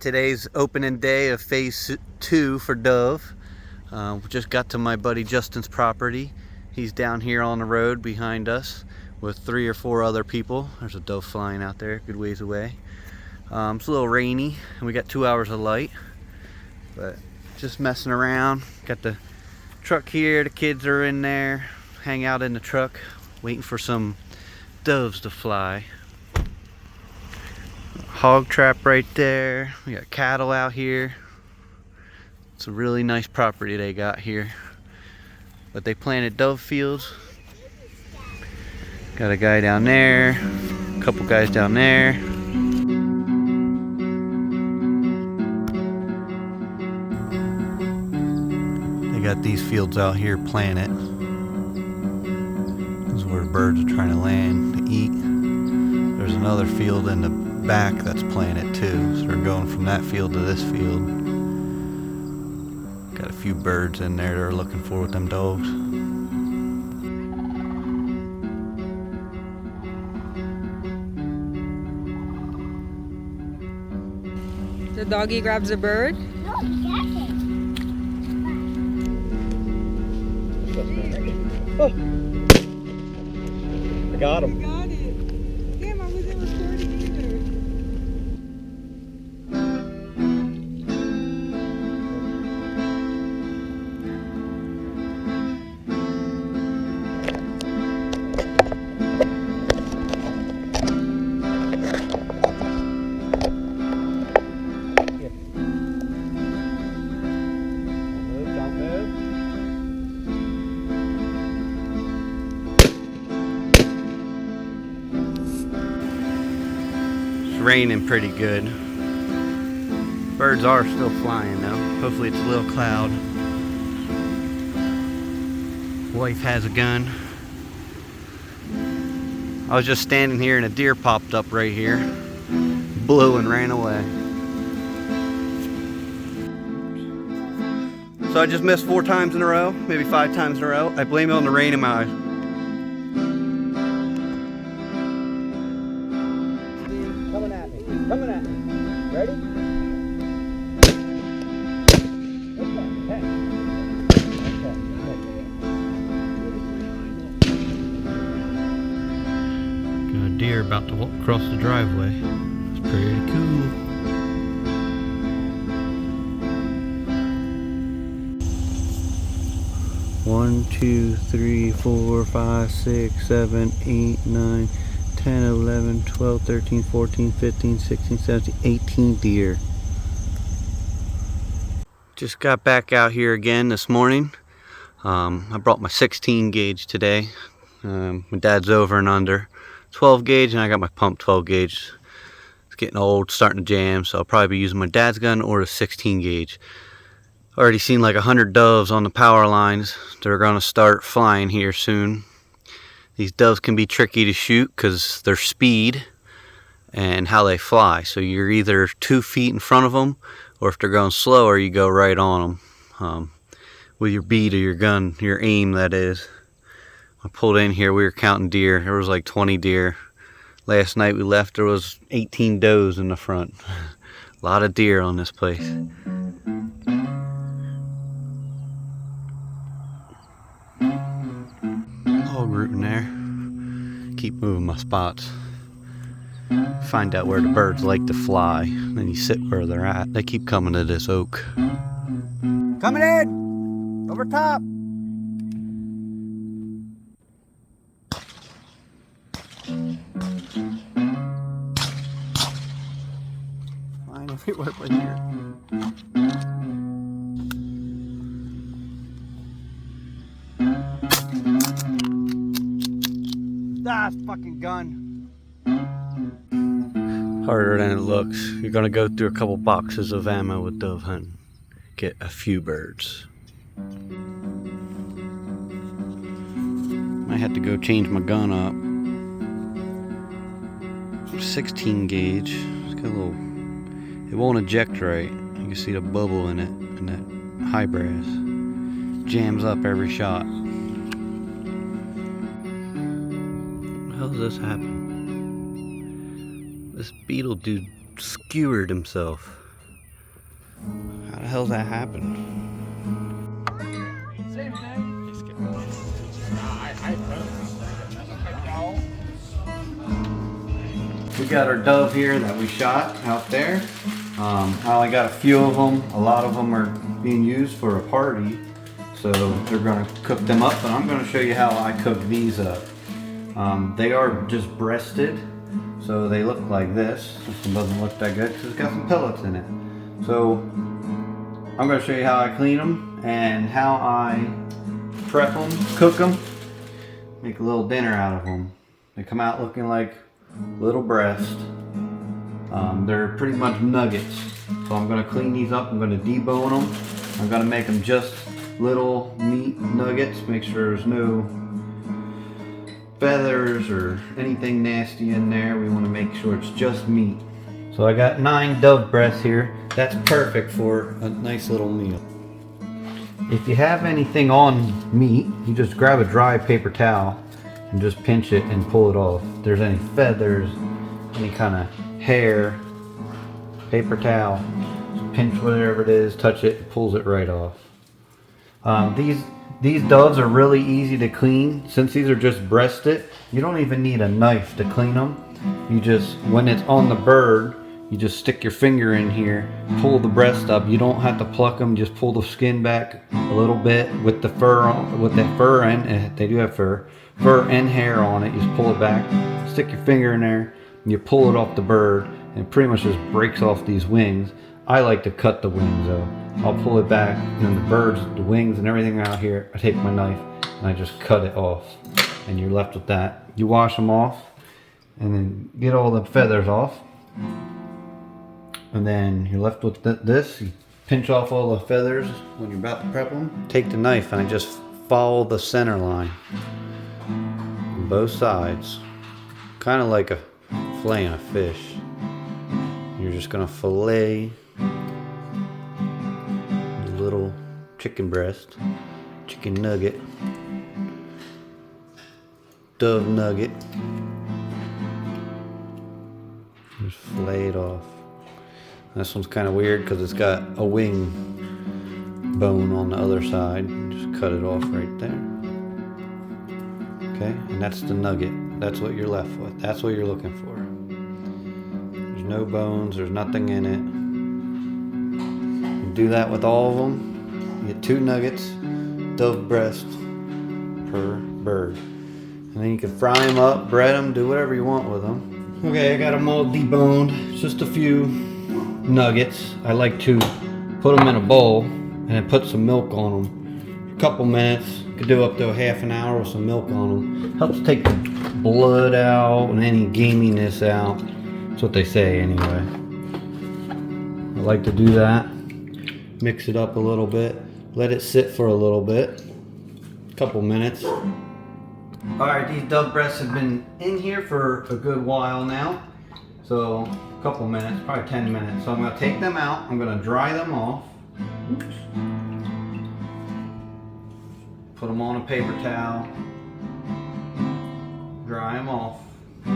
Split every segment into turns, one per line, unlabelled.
Today's opening day of phase 2 for dove. We just got to my buddy Justin's property. He's down here on the road behind us with 3 or 4 other people. There's a dove flying out there, good ways away. It's a little rainy and we got 2 hours of light, but just messing around. Got the truck here, the kids are in there, hang out in the truck, waiting for some doves to fly. Hog trap right there. We got cattle out here. It's a really nice property they got here, but they planted dove fields. Got a guy down there, a couple guys down there. They got these fields out here planted. This is where the birds are trying to land to eat. There's another field in the back that's planted too, so they're going from that field to this field. Got a few birds in there they're looking for with them dogs.
The doggy grabs a bird.
Oh. I got him.
You got it. Damn, I wasn't recording either.
Raining pretty good. Birds are still flying though. Hopefully it's a little cloud. Wife has a gun. I was just standing here and a deer popped up right here. Blew and ran away. So I just missed 4 times in a row, maybe 5 times in a row. I blame it on the rain in my eyes.
Coming at me. Ready?
Got a deer about to walk across the driveway. It's pretty cool. One, 2, 3, 4, 5, 6, 7, 8, 9, 10, 11, 12, 13, 14, 15, 16, 17, 18 deer. Just got back out here again this morning. I brought my 16 gauge today. My dad's over and under 12 gauge, and I got my pump 12 gauge. It's getting old, starting to jam, so I'll probably be using my dad's gun or the 16 gauge. Already seen like 100 doves on the power lines. They're gonna start flying here soon. These doves can be tricky to shoot because their speed and how they fly. So you're either 2 feet in front of them, or if they're going slower, you go right on them. With your bead of your gun, your aim that is. I pulled in here, we were counting deer. There was like 20 deer. Last night we left, there was 18 does in the front. A lot of deer on this place. Hog rooting there. Keep moving my spots. Find out where the birds like to fly. Then you sit where they're at. They keep coming to this oak.
Coming in! Over top!
Flying everywhere but here.
Ah, fucking gun.
Harder than it looks. You're gonna go through a couple boxes of ammo with dove hunting. Get a few birds. I had to go change my gun up. 16 gauge. It's got a little. It won't eject right. You can see the bubble in it, in that high brass. Jams up every shot. How does this happen? This beetle dude skewered himself. the hell's that happen?
Same thing.
We got our dove here that we shot out there. I only got a few of them. A lot of them are being used for a party, so they're gonna cook them up. But I'm gonna show you how I cook these up. They are just breasted, so they look like this. This one doesn't look that good because it's got some pellets in it. So I'm gonna show you how I clean them and how I prep them, cook them, make a little dinner out of them. They come out looking like little breast. They're pretty much nuggets. So I'm gonna clean these up. I'm gonna debone them. I'm gonna make them just little meat nuggets. Make sure there's no feathers or anything nasty in there. We want to make sure it's just meat. So I got 9 dove breasts here. That's perfect for a nice little meal. If you have anything on meat, you just grab a dry paper towel and just pinch it and pull it off. If there's any feathers, any kind of hair, paper towel, just pinch whatever it is, touch it, it pulls it right off. These doves are really easy to clean. Since these are just breasted, you don't even need a knife to clean them. You just, when it's on the bird, you just stick your finger in here, pull the breast up. You don't have to pluck them, just pull the skin back a little bit with the fur on, with the fur and they do have fur and hair on it. You just pull it back, stick your finger in there, and you pull it off the bird, and it pretty much just breaks off these wings. I like to cut the wings though. I'll pull it back, and then the birds, the wings and everything out here, I take my knife and I just cut it off. And you're left with that. You wash them off and then get all the feathers off. And then you're left with this. You pinch off all the feathers when you're about to prep them. Take the knife and I just follow the center line on both sides. Kind of like a filleting a fish. You're just gonna fillet the little chicken breast, chicken nugget, dove nugget. Just fillet it off. This one's kind of weird because it's got a wing bone on the other side. Just cut it off right there. Okay, and that's the nugget. That's what you're left with. That's what you're looking for. There's no bones, there's nothing in it. You do that with all of them. You get 2 nuggets, dove breast per bird. And then you can fry them up, bread them, do whatever you want with them. Okay, I got them all deboned. Just a few nuggets. I like to put them in a bowl and then put some milk on them. A couple minutes. You could do up to a half an hour with some milk on them. Helps take the blood out and any gaminess out. That's what they say anyway. I like to do that. Mix it up a little bit. Let it sit for a little bit. A couple minutes. Alright, these dove breasts have been in here for a good while now. So, a couple minutes, probably 10 minutes. So I'm going to take them out. I'm going to dry them off. Oops. Put them on a paper towel. Dry them off. You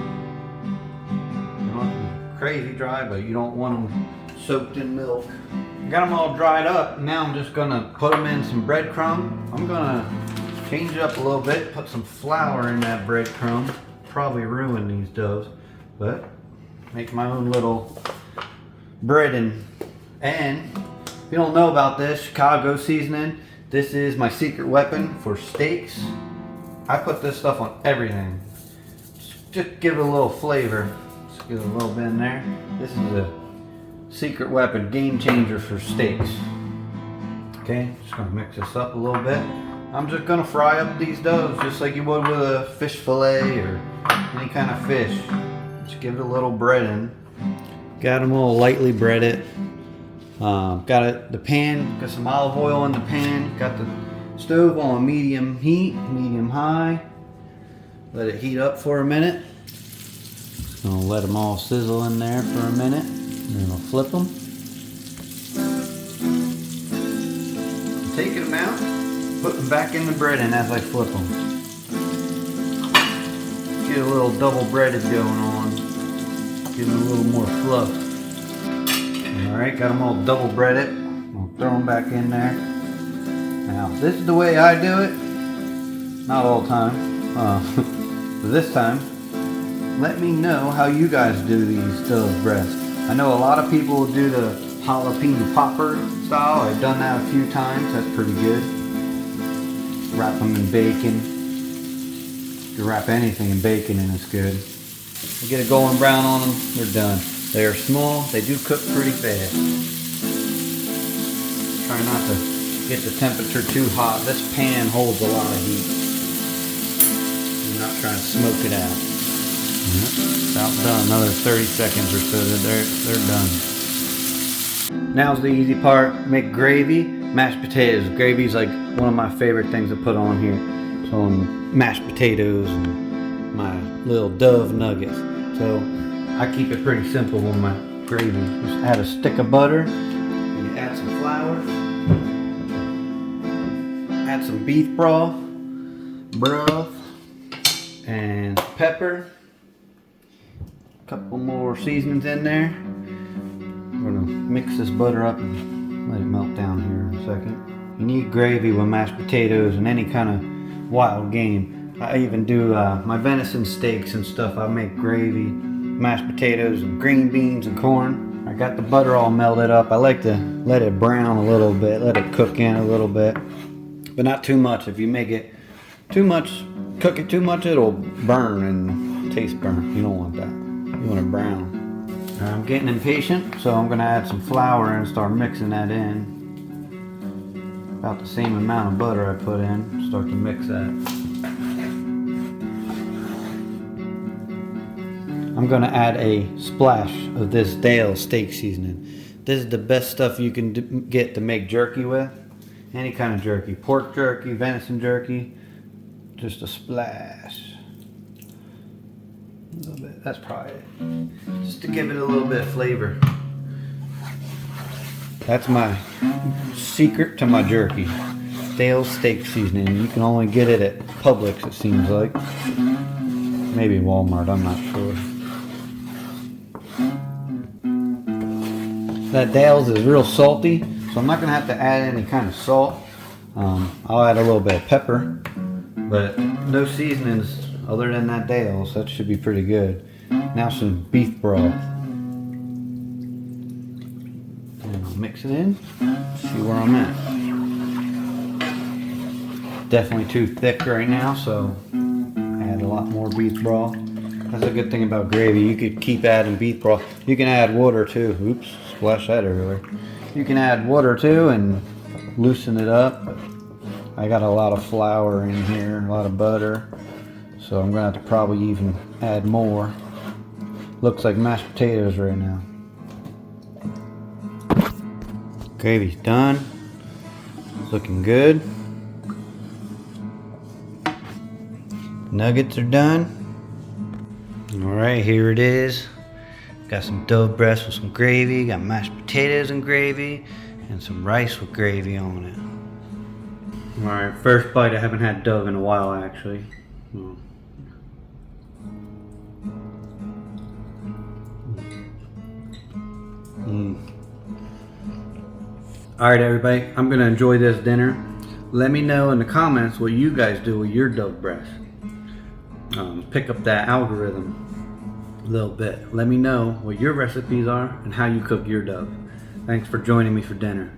don't have to be crazy dry, but you don't want them soaked in milk. Got them all dried up. Now I'm just going to put them in some breadcrumb. I'm going to change it up a little bit. Put some flour in that breadcrumb. Probably ruin these doves, but make my own little breading. And if you don't know about this, Chicago seasoning. This is my secret weapon for steaks. I put this stuff on everything. Just give it a little flavor. Just give it a little bit in there. This is a secret weapon, game changer for steaks. Okay, just gonna mix this up a little bit. I'm just gonna fry up these doves just like you would with a fish fillet or any kind of fish. Just give it a little breading. Got them all lightly breaded. Got it, the pan, got some olive oil in the pan. Got the stove on medium heat, medium high. Let it heat up for a minute. Just gonna let them all sizzle in there for a minute. And then I'll flip them. Taking them out, put them back in the breading as I flip them. Get a little double breaded going on. Give them a little more fluff. Alright, got them all double breaded. I'll throw them back in there. Now, this is the way I do it. Not all the time. But this time, let me know how you guys do these dove breasts. I know a lot of people will do the jalapeno popper style. I've done that a few times. That's pretty good. Wrap them in bacon. You wrap anything in bacon and it's good. You get a golden brown on them, they're done. They are small, they do cook pretty fast. Try not to get the temperature too hot. This pan holds a lot of heat. You're not trying to smoke it out. About done, another 30 seconds or so, they're done. Now's the easy part, make gravy, mashed potatoes. Gravy's like one of my favorite things to put on here. So mashed potatoes and my little dove nuggets. So I keep it pretty simple with my gravy. Just add a stick of butter, and you add some flour, add some beef broth, and pepper. A couple more seasonings in there. We're gonna mix this butter up and let it melt down here in a second. You need gravy with mashed potatoes and any kind of wild game. I even do my venison steaks and stuff. I make gravy, mashed potatoes, and green beans and corn. I got the butter all melted up. I like to let it brown a little bit, let it cook in a little bit, but not too much. If you make it too much, cook it too much, it'll burn and taste burnt. You don't want that. You want it brown. I'm getting impatient, so I'm gonna add some flour and start mixing that in. About the same amount of butter I put in. Start to mix that. I'm gonna add a splash of this Dale steak seasoning. This is the best stuff you can get to make jerky with. Any kind of jerky, pork jerky, venison jerky, just a splash. A little bit, that's probably it. Just to give it a little bit of flavor. That's my secret to my jerky. Dale steak seasoning. You can only get it at Publix, it seems like. Maybe Walmart, I'm not sure. That Dale's is real salty, so I'm not gonna have to add any kind of salt. I'll add a little bit of pepper, but no seasonings other than that Dale's. That should be pretty good. Now some beef broth. And I'll mix it in, see where I'm at. Definitely too thick right now, so add a lot more beef broth. That's a good thing about gravy. You could keep adding beef broth. You can add water too. Oops, splash that everywhere. You can add water too and loosen it up. I got a lot of flour in here, a lot of butter. So I'm gonna have to probably even add more. Looks like mashed potatoes right now. Gravy's done. Looking good. Nuggets are done. Alright, here it is. Got some dove breast with some gravy, got mashed potatoes and gravy, and some rice with gravy on it. Alright, first bite. I haven't had dove in a while actually. Alright everybody, I'm going to enjoy this dinner. Let me know in the comments what you guys do with your dove breast. Pick up that algorithm a little bit. Let me know what your recipes are and how you cook your dove. Thanks for joining me for dinner.